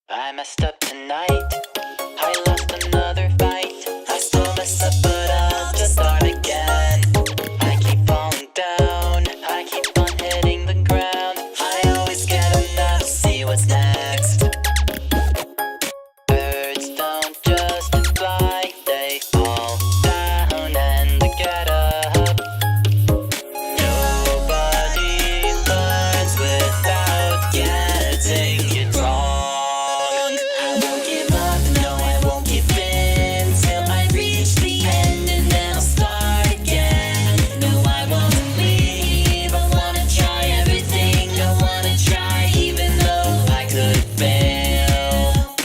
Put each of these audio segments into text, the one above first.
I messed up tonight. I lost another fight. I still mess up, but I'll just start again. I keep falling down. I keep on hitting the ground. I always get enough to see what's next. Birds don't just fly, they fall down and get up. Nobody learns without getting it wrong. I won't give up, no, I won't give in till I reach the end and then I'll start again. No, I won't leave, I wanna try everything. I wanna try even though I could fail.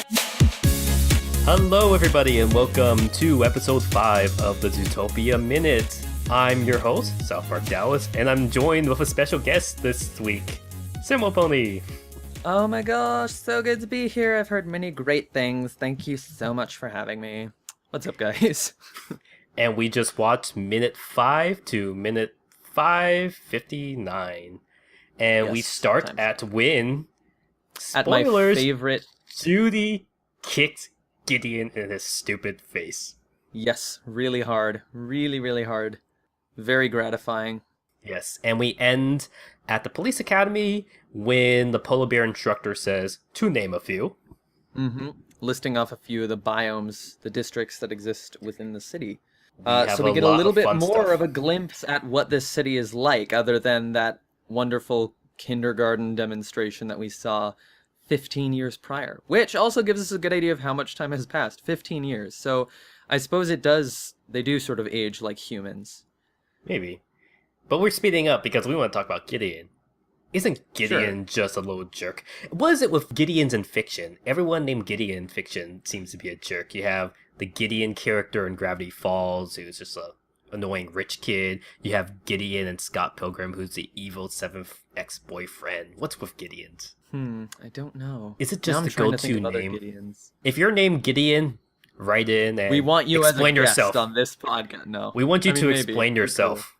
Hello, everybody, and welcome to episode 5 of the Zootopia Minute. I'm your host, South Park Dallas, and I'm joined with a special guest this week, Simul Pony. Oh my gosh, so good to be here. I've heard many great things. Thank you so much for having me. What's up, guys? And we just watched minute 5 to minute 5:59. And we Yes, start time's at when, At my spoilers, favorite... Judy kicked Gideon in his stupid face. Yes, really hard. Really hard. Very gratifying. Yes, and we end at the police academy when the polar bear instructor says, to name a few. Listing off a few of the biomes, the districts that exist within the city. have So we a get a lot little of bit fun more stuff. of a glimpse at what this city is like, other than that wonderful kindergarten demonstration that we saw 15 years prior, which also gives us a good idea of how much time has passed. 15 years. So I suppose they do sort of age like humans. Maybe. But we're speeding up because we want to talk about Gideon. Isn't Gideon just a little jerk? What is it with Gideons in fiction? Everyone named Gideon in fiction seems to be a jerk. You have the Gideon character in Gravity Falls, who's just a annoying rich kid. You have Gideon and Scott Pilgrim, who's the evil 7th ex-boyfriend. What's with Gideons? I don't know. Is it Now just I'm the trying to think go-to of other name? Gideons. If you're named Gideon, write in and We want you as a explain guest yourself. on this podcast. No, We want you I mean, to maybe. explain Be yourself.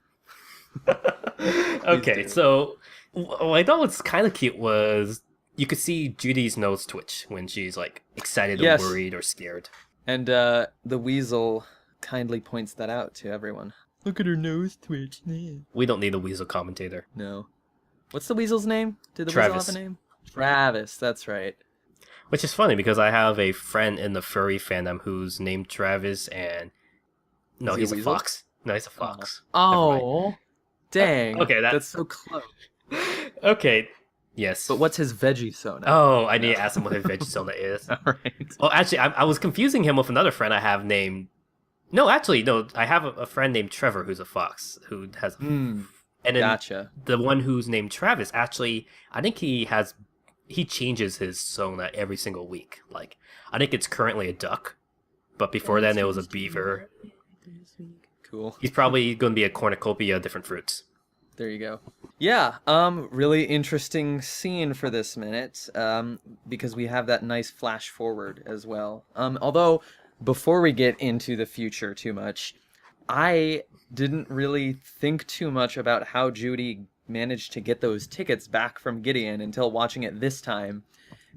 Okay, do. so what I thought was kind of cute was you could see Judy's nose twitch when she's like excited Yes. or worried or scared. And the weasel kindly points that out to everyone. Look at her nose twitch. We don't need a weasel commentator. No. What's the weasel's name? Did the Travis. weasel have a name? Travis, that's right. Which is funny because I have a friend in the furry fandom who's named Travis and... No, Is he he's a a weasel? fox. No, he's a fox. Never mind. Oh, dang. Okay, that's so close. Okay, yes. But what's his veggie sona? Oh, I need to ask him what his Vegisona is. All right. Well, actually, I was confusing him with another friend I have named... No, actually, no. I have a friend named Trevor who's a fox who has... And then Gotcha. the one who's named Travis, actually, I think he changes his sona every single week. Like, I think it's currently a duck, but before then it was a beaver. Cool. He's probably going to be a cornucopia of different fruits. There you go. Yeah, really interesting scene for this minute, because we have that nice flash forward as well. Although, before we get into the future too much, I didn't really think too much about how Judy managed to get those tickets back from Gideon until watching it this time.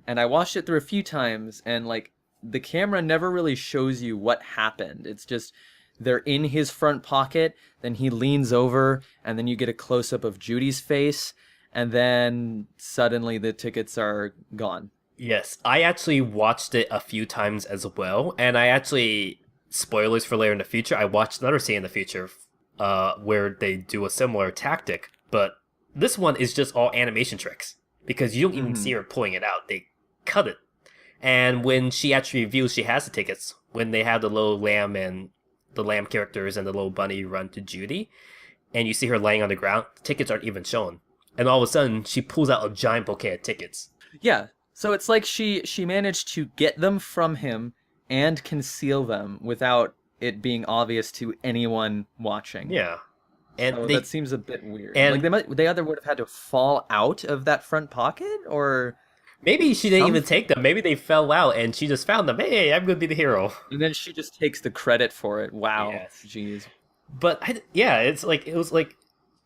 And I watched it through a few times, and, like, the camera never really shows you what happened. It's just... they're in his front pocket, then he leans over, and then you get a close-up of Judy's face, and then suddenly the tickets are gone. Yes, I actually watched it a few times as well, and I actually, spoilers for later in the future, I watched another scene in the future where they do a similar tactic, but this one is just all animation tricks, because you don't even see her pulling it out, they cut it. And when she actually reveals she has the tickets, when they have the little lamb and the lamb characters and the little bunny run to Judy, and you see her laying on the ground, the tickets aren't even shown. And all of a sudden, she pulls out a giant bouquet of tickets. Yeah, so it's like she managed to get them from him and conceal them without it being obvious to anyone watching. Yeah. And So they, that seems a bit weird. and- Like they either would have had to fall out of that front pocket, or... maybe she didn't even take them. Maybe they fell out and she just found them. Hey, I'm going to be the hero. And then she just takes the credit for it. Wow. Yes. Jeez. But, it's like,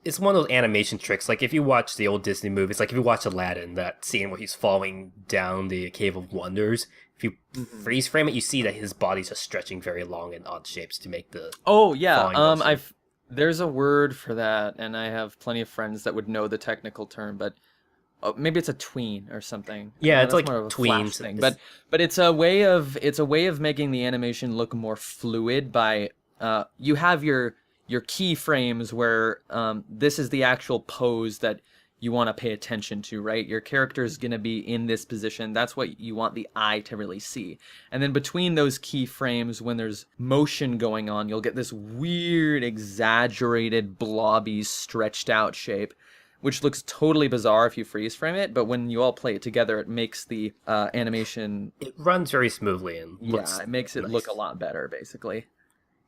it it's one of those animation tricks. Like if you watch the old Disney movies, like if you watch Aladdin, that scene where he's falling down the Cave of Wonders, if you freeze frame it, you see that his body's just stretching very long in odd shapes to make the Oh yeah, falling motion. there's a word for that, and I have plenty of friends that would know the technical term, but maybe it's a tween or something. Yeah, it's That's like more of a tweens. Flash thing, but it's a way of making the animation look more fluid by you have your keyframes where this is the actual pose that you want to pay attention to, right? Your character is going to be in this position. That's what you want the eye to really see. And then between those keyframes, when there's motion going on, you'll get this weird, exaggerated, blobby, stretched out shape, which looks totally bizarre if you freeze frame it. But when you all play it together, it makes the animation... It runs very smoothly and it makes it nice. look a lot better, basically.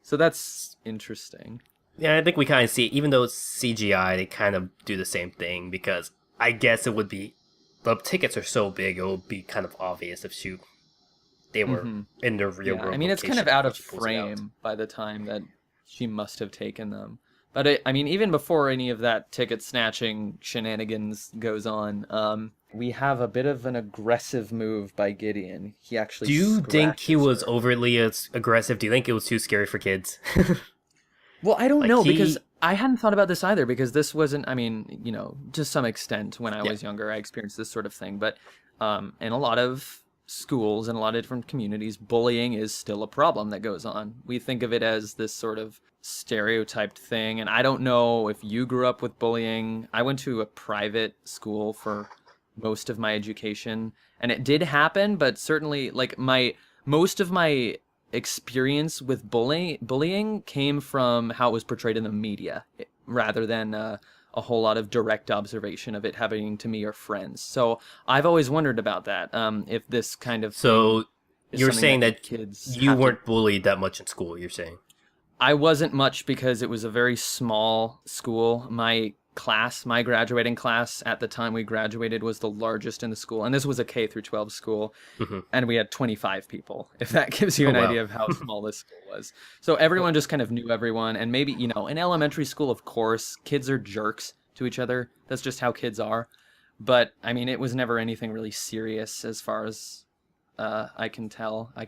So that's interesting. Yeah, I think we kind of see, even though it's CGI, they kind of do the same thing, because I guess it would be, the tickets are so big, it would be kind of obvious if they were in the real world. I mean, it's kind of location out of when she pulls it out. frame by the time that she must have taken them. But I mean, even before any of that ticket snatching shenanigans goes on, we have a bit of an aggressive move by Gideon. He actually Do you think he scratches was her. overtly aggressive? Do you think it was too scary for kids? Well, I don't Like, know, he- because I hadn't thought about this either, because this wasn't, I mean, you know, to some extent when I was younger, I experienced this sort of thing. But in a lot of schools and a lot of different communities, bullying is still a problem that goes on. We think of it as this sort of stereotyped thing. And I don't know if you grew up with bullying. I went to a private school for most of my education, and it did happen, but certainly, like, most of my experience with bullying came from how it was portrayed in the media rather than a whole lot of direct observation of it happening to me or friends. So I've always wondered about that, if this kind of So thing is you're something saying that kids you have to- weren't bullied that much in school, you're saying? I wasn't much because it was a very small school. My graduating class at the time we graduated was the largest in the school, and this was a K through 12 school, and we had 25 people, if that gives you an wow. idea of how small this school was. So everyone just kind of knew everyone, and maybe, you know, in elementary school, of course, kids are jerks to each other. That's just how kids are. But, I mean, it was never anything really serious as far as I can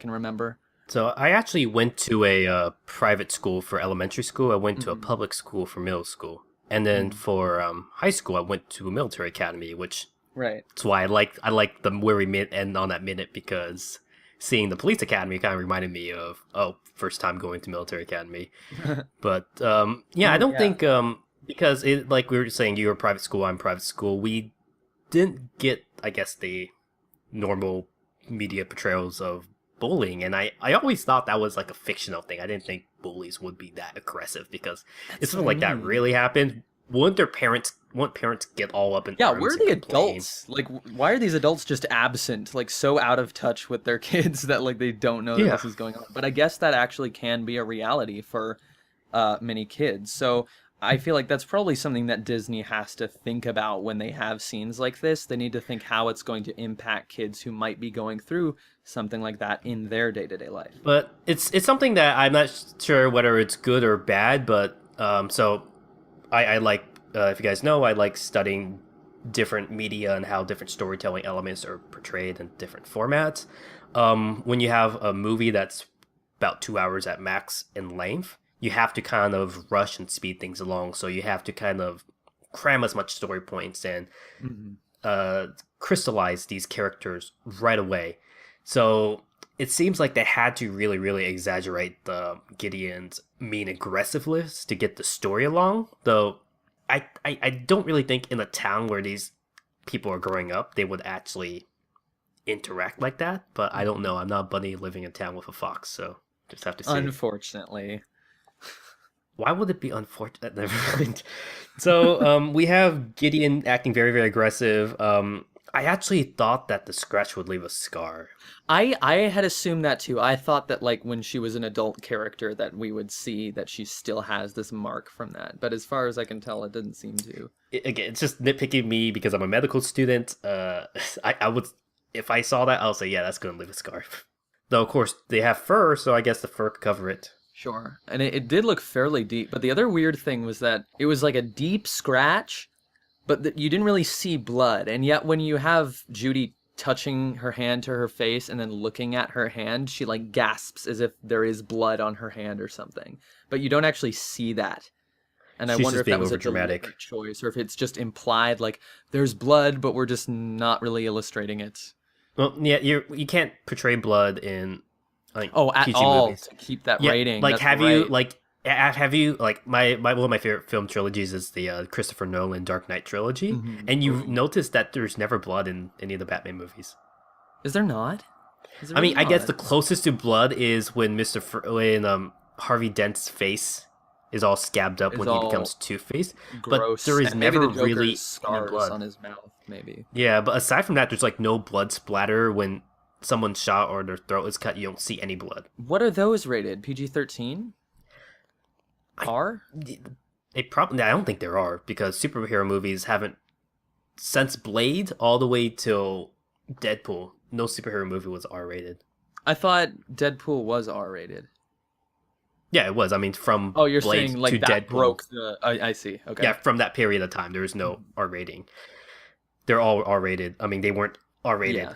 remember. So I actually went to a private school for elementary school. I went to a public school for middle school. And then for high school, I went to a military academy, which Right. that's why I like the where we end on that minute, because seeing the police academy kind of reminded me of first time going to military academy. But I don't think because it, like we were saying, you were private school, I'm private school. We didn't get, I guess, the normal media portrayals of bullying, and I always thought that was like a fictional thing. I didn't think bullies would be that aggressive, because if something like that really happened, wouldn't parents get all up in arms where are and the complain? adults? Like, why are these adults just absent, like so out of touch with their kids that like they don't know that this is going on? But I guess that actually can be a reality for many kids. So I feel like that's probably something that Disney has to think about when they have scenes like this. They need to think how it's going to impact kids who might be going through something like that in their day-to-day life. But it's something that I'm not sure whether it's good or bad. But so I like, if you guys know, I like studying different media and how different storytelling elements are portrayed in different formats. When you have a movie that's about 2 hours at max in length, you have to kind of rush and speed things along. So you have to kind of cram as much story points and crystallize these characters right away. So it seems like they had to really, really exaggerate the Gideon's mean aggressiveness to get the story along. Though I don't really think in a town where these people are growing up, they would actually interact like that. But I don't know. I'm not a bunny living in a town with a fox, so just have to see. Unfortunately. Why would it be unfortunate? Never mind. So we have Gideon acting very, very aggressive. I actually thought that the scratch would leave a scar. I had assumed that too. I thought that like when she was an adult character that we would see that she still has this mark from that. But as far as I can tell, it didn't seem to. Again, it's just nitpicking me because I'm a medical student. I would, if I saw that, I'll say, yeah, that's going to leave a scar. Though, of course, they have fur, so I guess the fur could cover it. Sure. And it did look fairly deep. But the other weird thing was that it was like a deep scratch, but you didn't really see blood. And yet when you have Judy touching her hand to her face and then looking at her hand, she like gasps as if there is blood on her hand or something. But you don't actually see that. And I She's wonder just if that being was a overdramatic. deliberate choice or if it's just implied like there's blood, but we're just not really illustrating it. Well, yeah, you can't portray blood in like Oh, at PG all movies. to keep that Yeah, rating. like That's have right. you like my one of my favorite film trilogies is the Christopher Nolan Dark Knight trilogy, and you've noticed that there's never blood in any of the Batman movies. Is there not? Is there I mean, really I guess not? the closest to blood is when when Harvey Dent's face is all scabbed up Is when he all becomes Two-Face, but gross. there is And maybe never the Joker's really any scars blood. on his mouth, maybe. Yeah, but aside from that, there's like no blood splatter when someone's shot or their throat is cut. You don't see any blood. What are those rated? PG-13? R? It probably I don't think there are because superhero movies haven't since Blade all the way till Deadpool. No superhero movie was R rated. I thought Deadpool was R-rated. Yeah, it was. I mean, from Oh, you're Blade saying like to that Deadpool. broke the... I see. Okay. Yeah, from that period of time, there was no R rating. They're all R rated. I mean, they weren't R rated. Yeah.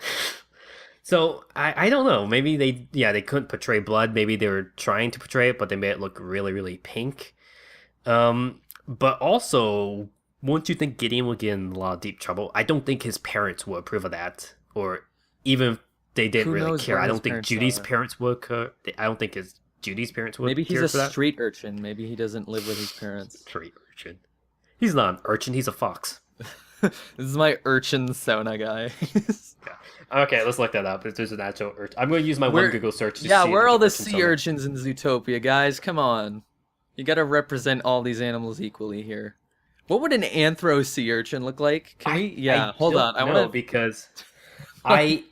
So I don't know. Maybe they couldn't portray blood. Maybe they were trying to portray it, but they made it look really really pink. But also, won't you think Gideon would get in a lot of deep trouble? I don't think his parents would approve of that, or even if they didn't Who really knows care. where I his don't think parents Judy's are. parents would. I don't think Judy's parents would. Maybe he's care a for that. street urchin. Maybe he doesn't live with his parents. Street urchin. He's not an urchin. He's a fox. This is my urchin Sona guy. Okay, let's look that up. If there's an actual urchin, I'm going to use my Where- one Google search. To Yeah, see if where are there's all the urchins sea somewhere. urchins in Zootopia, guys? Come on. You gotta represent all these animals equally here. What would an anthro sea urchin look like? Can we? Yeah, hold don't on. I know, want to. because I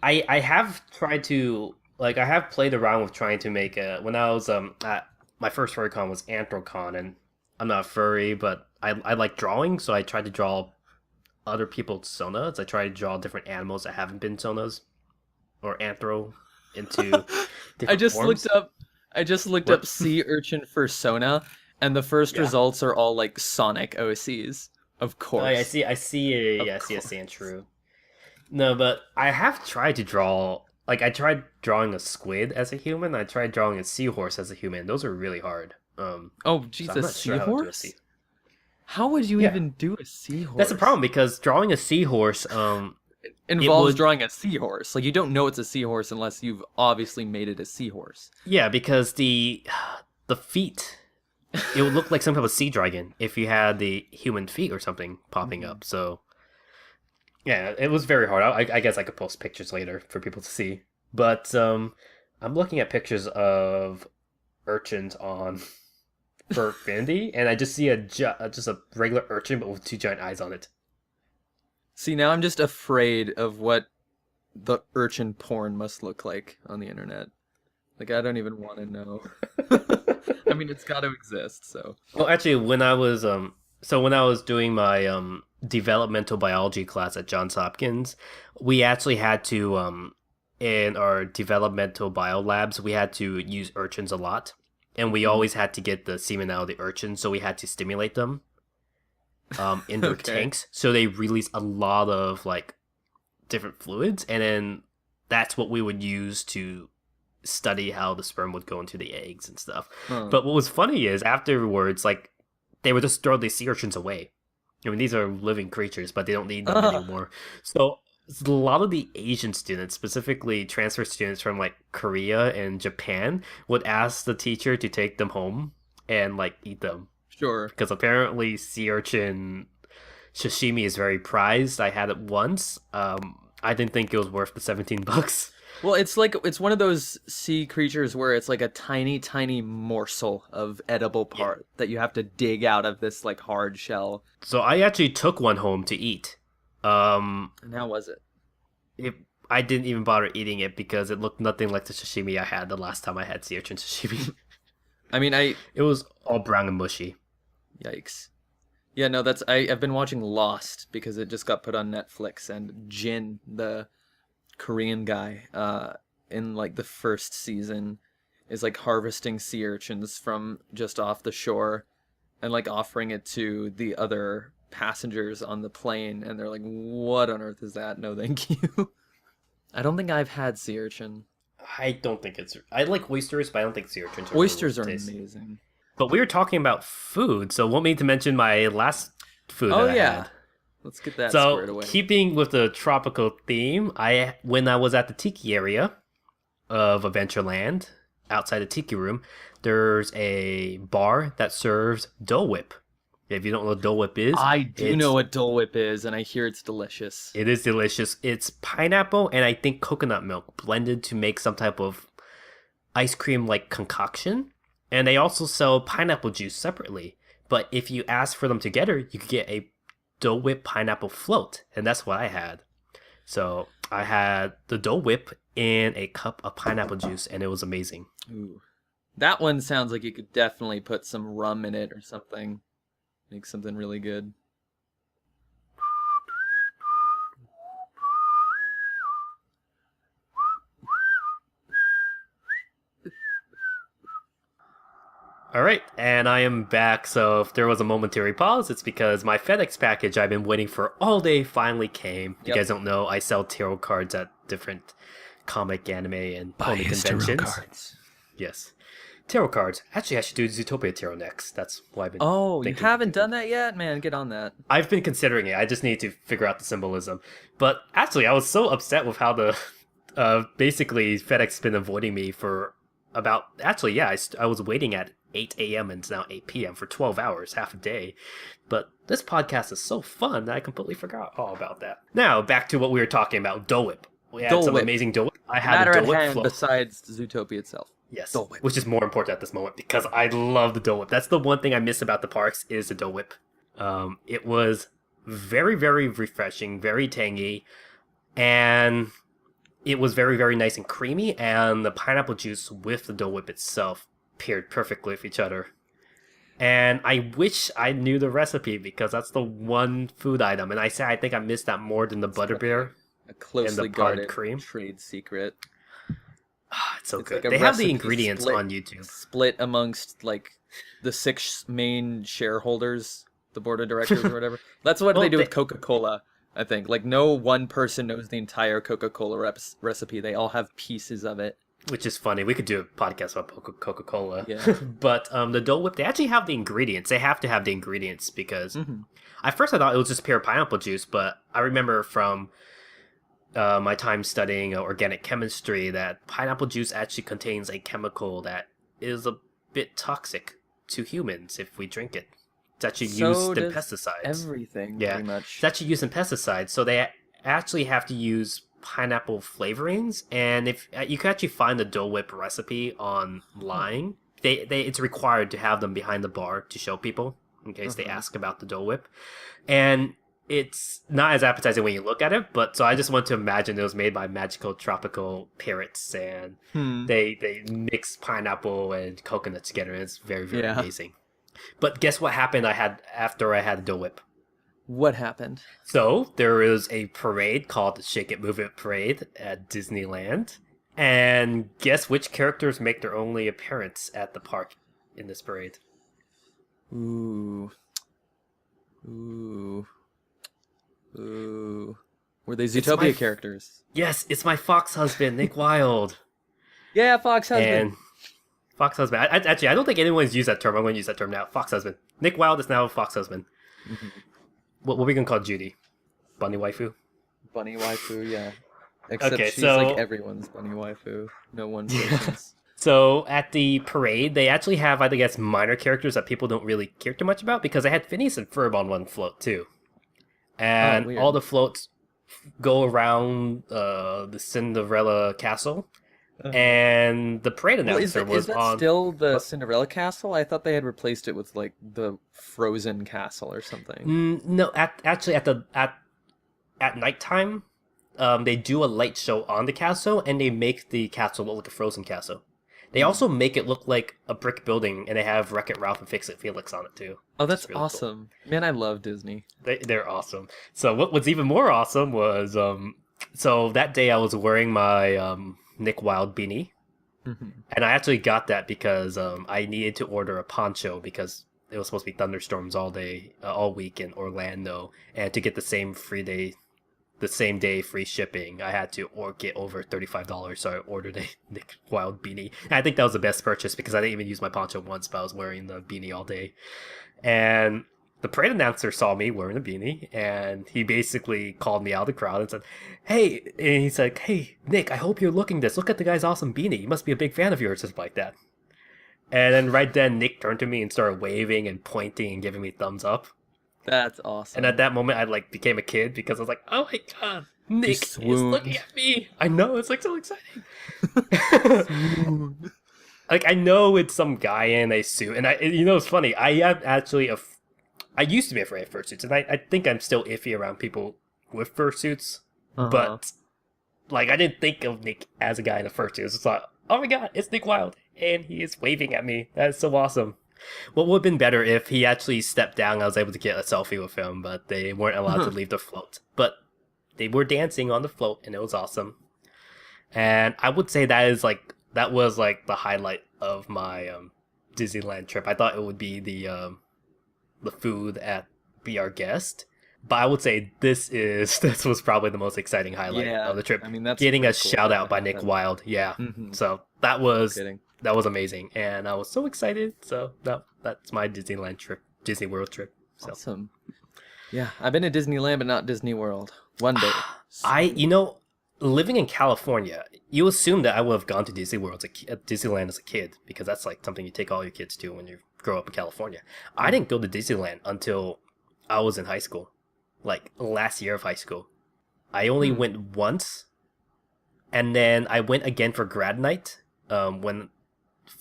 have tried to like I have played around with trying to make a when I was at my first furry-con was Anthrocon, and I'm not a furry, but I like drawing, so I tried to draw other people's sonas. I tried to draw different animals that haven't been sonas or anthro into different I just forms. looked up. I just looked What? up sea urchin for Sona, and the first Yeah. results are all like Sonic OCs. Of course. Oh, yeah, I see a course. Sandshrew. No, but I have tried to draw. Like I tried drawing a squid as a human. I tried drawing a seahorse as a human. Those are really hard. Oh, So I'm Jesus, not sure how to do a seahorse? sea- How would you Yeah. even do a seahorse? That's the problem because drawing a seahorse, Involves would- drawing a seahorse. Like you don't know it's a seahorse unless you've obviously made it a seahorse. yeah, because the feet, it would look like some type of sea dragon if you had the human feet or something popping up. So, yeah, it was very hard. I guess I could post pictures later for people to see. But I'm looking at pictures of urchins on Furfinity, and I just see just a regular urchin but with two giant eyes on it. See, now I'm just afraid of what the urchin porn must look like on the internet. Like, I don't even want to know. I mean, it's got to exist, so. Well, actually, when I was doing my developmental biology class at Johns Hopkins, we actually had to in our developmental bio labs we had to use urchins a lot, and we always had to get the semen out of the urchin, so we had to stimulate them in their Okay. tanks, so they release a lot of like different fluids, and then that's what we would use to study how the sperm would go into the eggs and stuff. Huh. But what was funny is afterwards, like, they would just throw these sea urchins away. I mean, these are living creatures, but they don't need them anymore. So a lot of the Asian students, specifically transfer students from like Korea and Japan, would ask the teacher to take them home and like eat them. Sure. Because apparently sea urchin sashimi is very prized. I had it once. I didn't think it was worth the $17. Well, it's like, it's one of those sea creatures where it's like a tiny, tiny morsel of edible part that you have to dig out of this like hard shell. So I actually took one home to eat. And how was it? I didn't even bother eating it because it looked nothing like the sashimi I had the last time I had sea urchin sashimi. I mean, It was all brown and mushy. Yikes. Yeah, no, I've been watching Lost because it just got put on Netflix, and Jin, the Korean guy, in like the first season, is like harvesting sea urchins from just off the shore and like offering it to the other passengers on the plane, and they're like, what on earth is that? No thank you. I don't think I've had sea urchin. I don't think it's. I like oysters, but I don't think sea urchins are Oysters are really tasty. amazing. But we were talking about food, so want me to mention my last food Oh that I yeah. had. Let's get that So, squared away. keeping with the tropical theme, when I was at the Tiki area of Adventureland, outside the Tiki Room, there's a bar that serves Dole Whip. If you don't know what Dole Whip is, I do know what Dole Whip is, and I hear it's delicious. it is delicious. It's pineapple and I think coconut milk blended to make some type of ice cream like concoction. And they also sell pineapple juice separately. But if you ask for them together, you could get a Dole Whip pineapple float, and that's what I had. So I had the Dole Whip in a cup of pineapple juice, and it was amazing. Ooh. That one sounds like you could definitely put some rum in it or something. Make something really good. All right, and I am back. So if there was a momentary pause, it's because my FedEx package I've been waiting for all day finally came. If you Yep. guys don't know, I sell tarot cards at different comic, anime, and pony conventions. Yes. Tarot cards. Actually, I should do Zootopia Tarot next. That's why I've been Oh, you thinking. haven't done that yet? Man, get on that. I've been considering it. I just need to figure out the symbolism. But actually, I was so upset with how the basically FedEx has been avoiding me for about. Actually, yeah, I was waiting at 8 a.m. and it's now 8 p.m. for 12 hours, half a day. But this podcast is so fun that I completely forgot all about that. Now, back to what we were talking about, Dole Whip. We had Dole some Whip. amazing Dole Whip. I had Matter a at Dole Whip hand float. besides Zootopia itself. Yes, Dole Whip. which is more important at this moment because I love the Dole Whip. That's the one thing I miss about the parks is the Dole Whip. It was very, very refreshing, very tangy, and it was very, very nice and creamy, and the pineapple juice with the Dole Whip itself paired perfectly with each other. And I wish I knew the recipe because that's the one food item, and I think I missed that more than the butterbeer. A closely potted guarded cream. trade secret. It's so It's good. like a They have the recipe ingredients split. on YouTube. Split amongst like the 6 main shareholders, the board of directors or whatever. That's what Well, they do they- with Coca-Cola, I think. Like no one person knows the entire Coca-Cola recipe. They all have pieces of it. Which is funny. We could do a podcast about Coca-Cola. Yeah. But the Dole Whip, they actually have the ingredients. They have to have the ingredients because Mhm. at first I thought it was just pure pineapple juice, but I remember from my time studying organic chemistry that pineapple juice actually contains a chemical that is a bit toxic to humans if we drink it. It's actually So used in does pesticides. Everything, Yeah. pretty much. It's actually used in pesticides, so they actually have to use pineapple flavorings. And if you can actually find the Dole Whip recipe online, it's required to have them behind the bar to show people in case they ask about the Dole Whip. And it's not as appetizing when you look at it, but so I just want to imagine it was made by magical tropical parrots, and they mix pineapple and coconut together, and it's very, very Yeah. amazing. But guess what happened after I had the Dole Whip? What happened? So there is a parade called the Shake It Move It Parade at Disneyland. And guess which characters make their only appearance at the park in this parade? Ooh. Ooh. Ooh. Were they It's Zootopia my- characters? Yes, it's my fox husband, Nick Wilde. Yeah, Fox husband. And fox husband. Actually, I don't think anyone's used that term. I'm going to use that term now. Fox husband. Nick Wilde is now fox husband. What are we going to call Judy? Bunny waifu? Bunny waifu, yeah. Except Okay, she's so- like everyone's bunny waifu. No one person's. So at the parade, they actually have, I guess, minor characters that people don't really care too much about because they had Phineas and Ferb on one float too, and weird. all the floats go around the Cinderella castle, and the parade Well, announcer is was that on. still the Cinderella castle? I thought they had replaced it with like the Frozen castle or something. No, actually at nighttime, they do a light show on the castle, and they make the castle look like a Frozen castle. They also make it look like a brick building, and they have Wreck-It Ralph and Fix-It Felix on it too. Oh, that's really cool. awesome. Man, I love Disney. They're awesome. So what was even more awesome was so that day I was wearing my Nick Wilde beanie, And I actually got that because I needed to order a poncho because it was supposed to be thunderstorms all week in Orlando, and to get the same day free shipping, I had to get over $35. So I ordered a Nick Wilde beanie. And I think that was the best purchase because I didn't even use my poncho once, but I was wearing the beanie all day. And the parade announcer saw me wearing a beanie, and he basically called me out of the crowd and said, "Hey," and he's like, "Hey, Nick, I hope you're looking this. Look at the guy's awesome beanie. He must be a big fan of yours," just like that. And then right then, Nick turned to me and started waving and pointing and giving me thumbs up. That's awesome. And at that moment, I became a kid because I was like, "Oh my god, Nick is looking at me!" I know, it's so exciting. I know it's some guy in a suit, and it's funny. I am actually I used to be afraid of fursuits, and I think I'm still iffy around people with fursuits. But I didn't think of Nick as a guy in a fursuit. It was just like, oh my god, it's Nick Wilde, and he is waving at me. That is so awesome. What would have been better if he actually stepped down and I was able to get a selfie with him, but they weren't allowed to leave the float. But they were dancing on the float, and it was awesome. And I would say that was the highlight of my Disneyland trip. I thought it would be the food at Be Our Guest, but I would say this was probably the most exciting highlight of the trip. I mean, that's getting a cool shout out by Nick Wilde. Yeah. So that was amazing, and I was so excited. So that's my Disneyland trip, Disney World trip. So. Awesome. Yeah, I've been to Disneyland, but not Disney World. One day. Living in California, you assume that I would have gone to Disneyland as a kid, because that's something you take all your kids to when you grow up in California. I didn't go to Disneyland until I was in high school, last year of high school. I only went once, and then I went again for grad night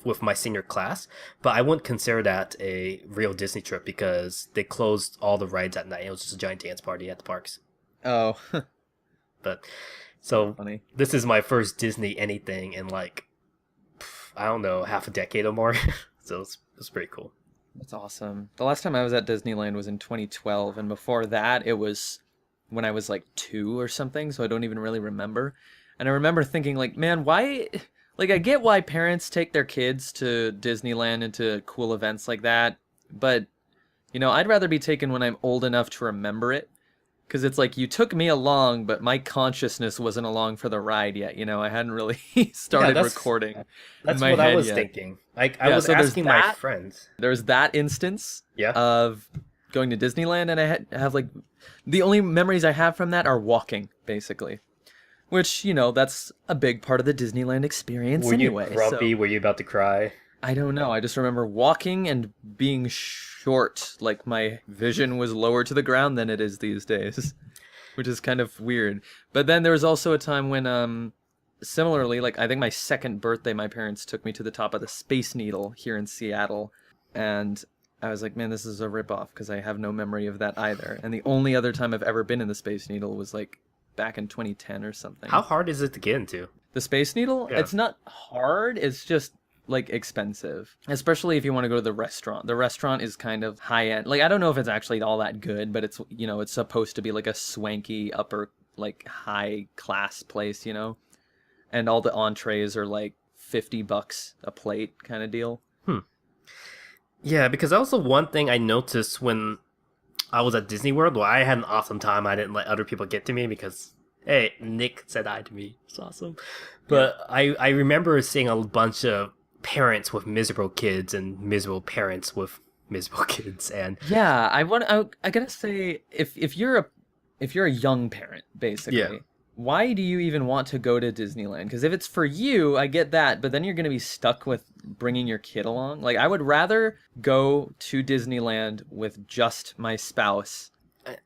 with my senior class, but I wouldn't consider that a real Disney trip because they closed all the rides at night. It was just a giant dance party at the parks. Oh. But so funny. This is my first Disney anything in I don't know, half a decade or more. So it's pretty cool. That's awesome. The last time I was at Disneyland was in 2012, and before that it was when I was 2 or something, so I don't even really remember. And I remember thinking man, why I get why parents take their kids to Disneyland and to cool events like that, but I'd rather be taken when I'm old enough to remember it. Because it's you took me along, but my consciousness wasn't along for the ride yet. I hadn't really started recording. That's in my what head I was yet. thinking. I was asking my friends. There's that instance of going to Disneyland, and I have the only memories I have from that are walking, basically. Which, that's a big part of the Disneyland experience anyway. Were you grumpy? Were you about to cry? I don't know. I just remember walking and being short. My vision was lower to the ground than it is these days, which is kind of weird. But then there was also a time when, similarly, I think my second birthday, my parents took me to the top of the Space Needle here in Seattle. And I was like, man, this is a ripoff because I have no memory of that either. And the only other time I've ever been in the Space Needle was back in 2010 or something. How hard is it to get into? The Space Needle? Yeah. It's not hard. It's just expensive, especially if you want to go to the restaurant. The restaurant is kind of high end. I don't know if it's actually all that good, but it's it's supposed to be a swanky upper high class place, and all the entrees are $50 a plate kind of deal. Yeah, because that was the one thing I noticed when I was at Disney World. Well, I had an awesome time. I didn't let other people get to me because, hey, Nick said hi to me. It's awesome. But yeah. I remember seeing a bunch of parents with miserable kids and miserable parents with miserable kids, and yeah, I gotta say, if you're a young parent, basically, why do you even want to go to Disneyland? Because if it's for you, I get that, but then you're gonna be stuck with bringing your kid along. I would rather go to Disneyland with just my spouse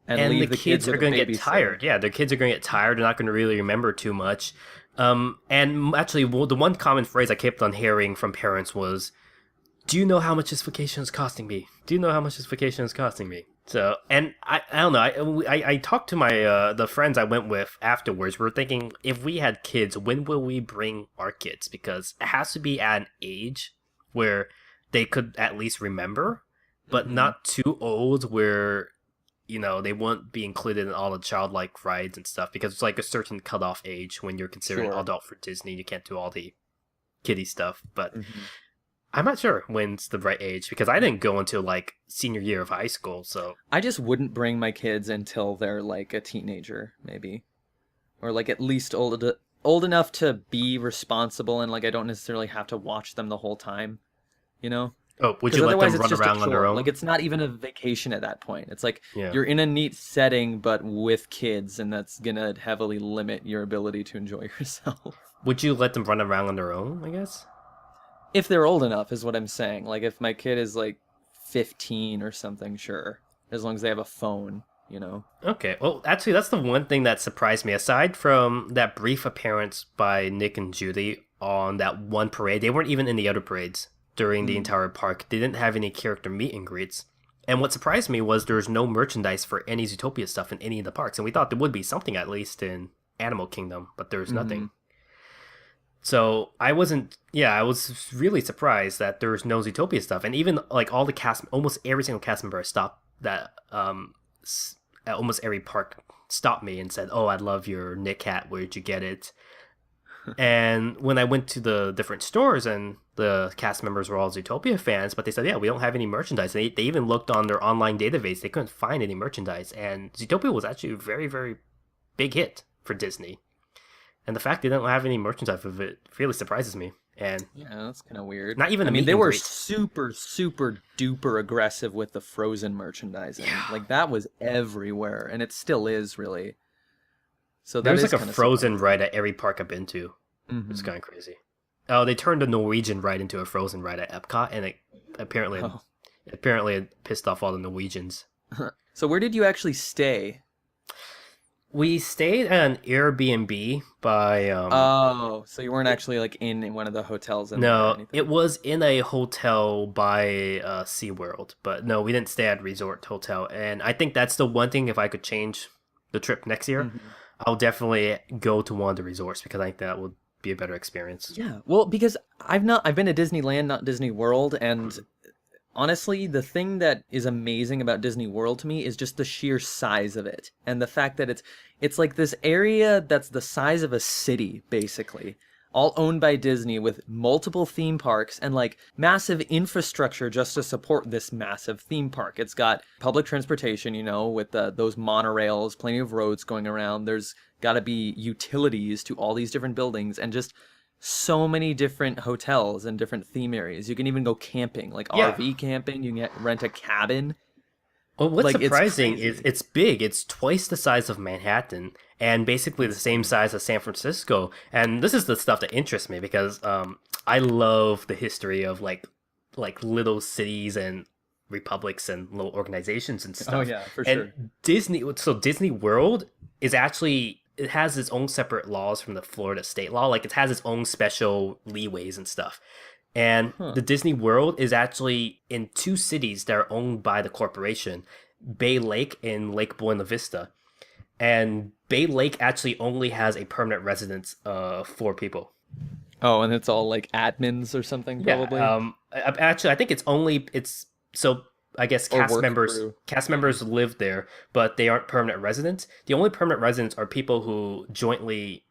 and leave the kids are going to get tired. Yeah, their kids are going to get tired. They're not going to really remember too much. And actually, the one common phrase I kept on hearing from parents was, "Do you know how much this vacation is costing me? Do you know how much this vacation is costing me?" So, and I don't know. I talked to my the friends I went with afterwards. We were thinking, if we had kids, when will we bring our kids? Because it has to be at an age where they could at least remember, but not too old where they won't be included in all the childlike rides and stuff, because it's a certain cutoff age when you're considered an adult for Disney. You can't do all the kiddie stuff. But Mhm. I'm not sure when's the right age because I didn't go until like senior year of high school. So I just wouldn't bring my kids until they're like a teenager, maybe, or like at least old enough to be responsible, and like I don't necessarily have to watch them the whole time, you know? oh, would Because you let otherwise them it's run just a around on their chore. Like own? it's not even a vacation at that point. It's like Yeah. you're in a neat setting, but with kids, and that's gonna heavily limit your ability to enjoy yourself. Would you let them run around on their own? I guess. If they're old enough, is what I'm saying. Like if my kid is like 15 or something, sure, as long as they have a phone, you know. Okay. Well, actually, that's the one thing that surprised me. Aside from that brief appearance by Nick and Judy on that one parade, they weren't even in the other parades during the entire park. They didn't have any character meet and greets. And what surprised me was there's no merchandise for any Zootopia stuff in any of the parks. And we thought there would be something at least in Animal Kingdom, but there's nothing. So I wasn't, yeah, I was really surprised that there was no Zootopia stuff. And even like all the cast, almost every single cast member I stopped that, at almost every park stopped me and said, "Oh, I love your Nick hat. Where'd you get it?" And when I went to the different stores and the cast members were all Zootopia fans, but they said, yeah, we don't have any merchandise. They even looked on their online database. They couldn't find any merchandise. And Zootopia was actually a very, very big hit for Disney. And the fact they don't have any merchandise of it really surprises me. And Yeah, that's kind of weird. not even I a mean, meet they and were greet. super, super duper aggressive with the Frozen merchandising. Like that was everywhere, and it still is really. So that There's is like a kinda Frozen ride at every park I've been to. surprising. It's kind of crazy. Oh, they turned a Norwegian ride into a Frozen ride at Epcot, and it apparently Oh. it pissed off all the Norwegians. So where did you actually stay? We stayed at an Airbnb by Oh, so you weren't actually like in one of the hotels in there or no, anything? it was in a hotel by SeaWorld, but no, we didn't stay at resort hotel. And I think that's the one thing if I could change the trip next year, I'll definitely go to one of the resorts because I think that would be a better experience. Yeah, well, because I've been to Disneyland, not Disney World, and honestly, the thing that is amazing about Disney World to me is just the sheer size of it and the fact that it's like this area that's the size of a city basically, all owned by Disney with multiple theme parks and like massive infrastructure just to support this massive theme park. It's got public transportation, you know, with those monorails, plenty of roads going around. There's got to be utilities to all these different buildings and just so many different hotels and different theme areas. You can even go camping, like Yeah. RV camping. You can rent a cabin. Well, what's Like, it's surprising crazy. is it's big. It's twice the size of Manhattan and basically the same size as San Francisco. And this is the stuff that interests me because I love the history of like little cities and republics and little organizations and stuff. Oh, yeah, for and sure. Disney World is actually it has its own separate laws from the Florida state law. Like it has its own special leeways and stuff. And the Disney World is actually in two cities that are owned by the corporation, Bay Lake and Lake Buena Vista. And Bay Lake actually only has a permanent residence of 4 people. Oh, and it's all like admins or something, probably. Actually, I think it's so. I guess Or cast work members crew. live there, but they aren't permanent residents. The only permanent residents are people who jointly,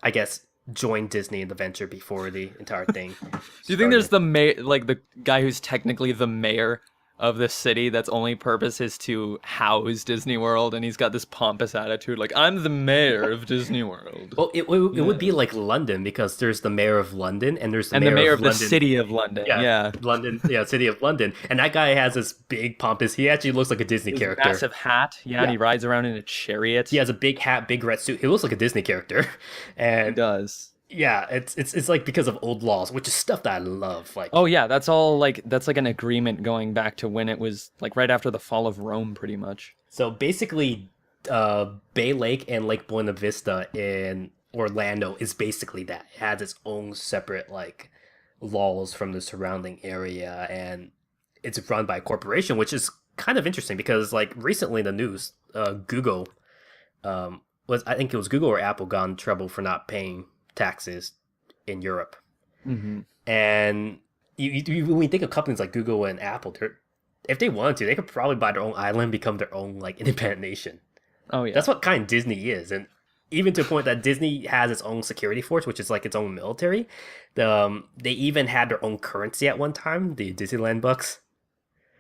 I guess, joined Disney in the venture before the entire thing. Do you think there's the like the guy who's technically the mayor of this city that's only purpose is to house Disney World, and he's got this pompous attitude like, I'm the mayor of Disney World. Well, it would be like London because there's the mayor of London and there's the And mayor the mayor of the London. city of London. Yeah. London, city of London, and that guy has this big pompous. He actually looks like a Disney His character. massive hat. Yeah, and he rides around in a chariot. He has a big hat, big red suit. He looks like a Disney character, He and does. yeah, it's like because of old laws, which is stuff that I love. Like, Oh yeah, that's like an agreement going back to when it was like right after the fall of Rome, pretty much. so basically, Bay Lake and Lake Buena Vista in Orlando is basically that. It has its own separate like laws from the surrounding area, and it's run by a corporation, which is kind of interesting because like recently in the news, Google I think it was Google or Apple got in trouble for not paying taxes in Europe. Mm-hmm. And when you think of companies like Google and Apple, if they wanted to, they could probably buy their own island, become their own like independent nation. Oh yeah. That's what kind of Disney is. And even to a point that Disney has its own security force, which is like its own military. They even had their own currency at one time, the Disneyland bucks.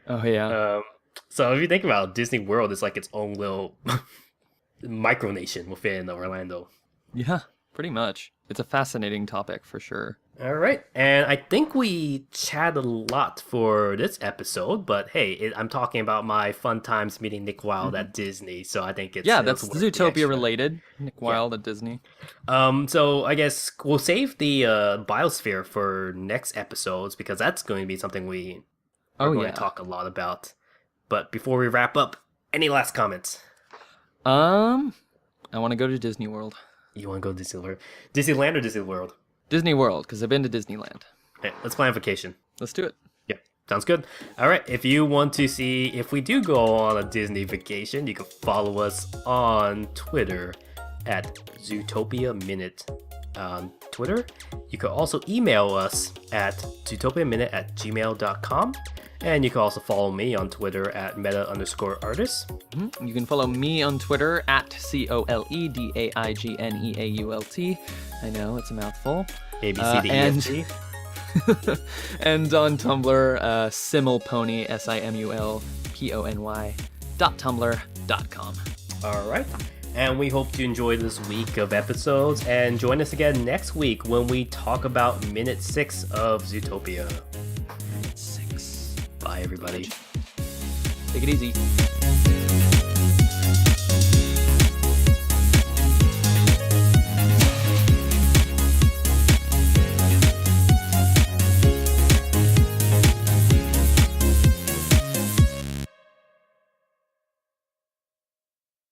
Oh yeah. So if you think about it, Disney World is like its own little micronation within Orlando. Yeah, pretty much. It's a fascinating topic for sure. All right, and I think we chatted a lot for this episode, but hey, I'm talking about my fun times meeting Nick Wilde at Disney, so I think it's That's worth the Zootopia extra. related. Nick Wilde at Disney. So I guess we'll save the biosphere for next episodes because that's going to be something we are going to talk a lot about. But before we wrap up, any last comments? I want to go to Disney World. You want to go to Disneyland or Disney World? Disney World, because I've been to Disneyland. Okay, let's plan a vacation. Let's do it. Yeah, sounds good. All right, if you want to see if we do go on a Disney vacation, you can follow us on Twitter at Zootopia Minute on Twitter. You can also email us at zootopiaminute@gmail.com. And you can also follow me on Twitter at meta_artist. You can follow me on Twitter at COLEDAIGNEAULT. I know, it's a mouthful. ABCDEFG. And on Tumblr, Simulpony, SIMULPONY.tumblr.com. All right. And we hope you enjoyed this week of episodes. And join us again next week when we talk about Minute 6 of Zootopia. Minute 6. Bye, everybody. Take it easy.